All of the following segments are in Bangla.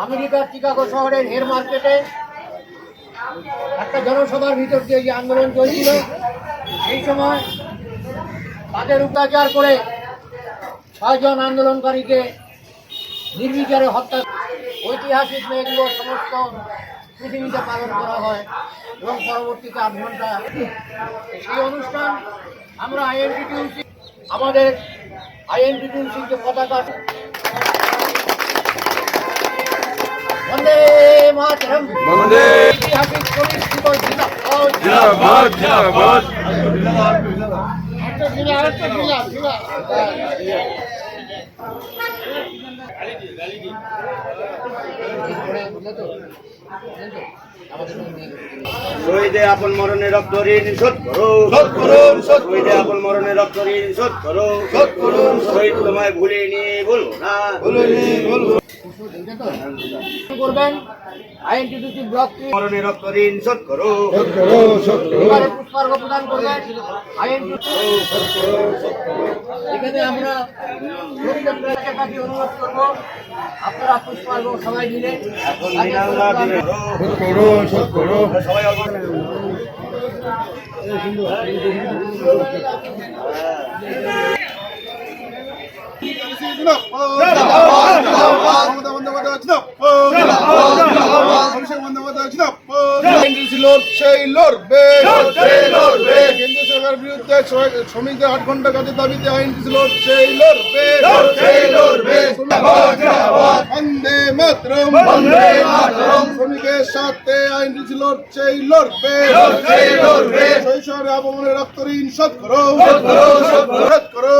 আমেরিকার চিকাগো শহরের হের মার্কেটে একটা জনসভার ভিতর দিয়ে যে আন্দোলন চলছিল, সেই সময় তাদের অত্যাচার করে 6 জন আন্দোলনকারীকে নির্বিচারে হত্যা। ঐতিহাসিক মে দিবস সমস্ত পৃথিবীতে পালন করা হয় এবং পরবর্তীতে 8 ঘন্টা সেই অনুষ্ঠান আমরা আইএনটিটিউসি, আমাদের আইএনটিটিউসির যে পতাকা বন্দে মাতরম, বন্দে ঐতিহাসিক পুলিশ দিবস জিন্দাবাদ জিন্দাবাদ শহীদে আপন মরণে রক্ত ঋণ শোধ করো, শহীদে আপন মরণে রক্ত ঋণ শোধ করো, শহীদ তোমায় ভুলিনি বলবো না। করবেন আইএনটিটিউসি ব্লক মরণে রক্ত ঋণ শোধ করো, এবারে পুষ্পার্ঘ্য প্রদান করবেন আইএনটিটিউসি। এখানে আমরা শহীদের প্রেসের কাছে অনুরোধ করব, আপনারা পুষ্পার্ঘ্য সবাই মিলে এখন নিরালা দিনে শোধ করো, সবাই কেন্দ্র সরকার বিরুদ্ধে শ্রমিকদের 8 ঘন্টা কাজের দাবিতে আইনটিসি লড়ছে, লড়বে বন্দে মাতরম, শ্রমিকের সাথে আইনটিসি লড়ছে, লড়বে শৈশবের অপমানের রক্ত ঋণ শোধ করো, শোধ করো,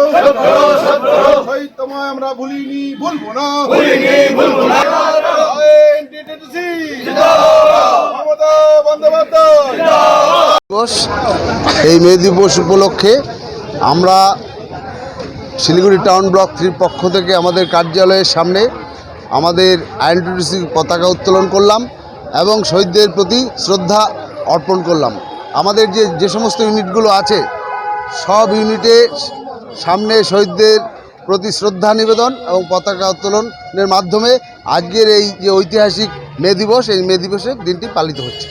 শহীদ তোমায় আমরা ভুলিনি ভুলবো না। আইএনটিটিউসি মমতা বন্দ্যোপাধ্যায়। এই মে দিবস উপলক্ষে আমরা শিলিগুড়ি টাউন ব্লক 3 পক্ষ থেকে আমাদের কার্যালয়ের সামনে আমাদের আইএনটিটিউসি পতাকা উত্তোলন করলাম এবং শহীদদের প্রতি শ্রদ্ধা অর্পণ করলাম। আমাদের যে সমস্ত ইউনিটগুলো আছে সব ইউনিটের সামনে শহীদদের প্রতি শ্রদ্ধা নিবেদন এবং পতাকা উত্তোলনের মাধ্যমে আজকের এই যে ঐতিহাসিক মে দিবস, এই মে দিবসের দিনটি পালিত হচ্ছে।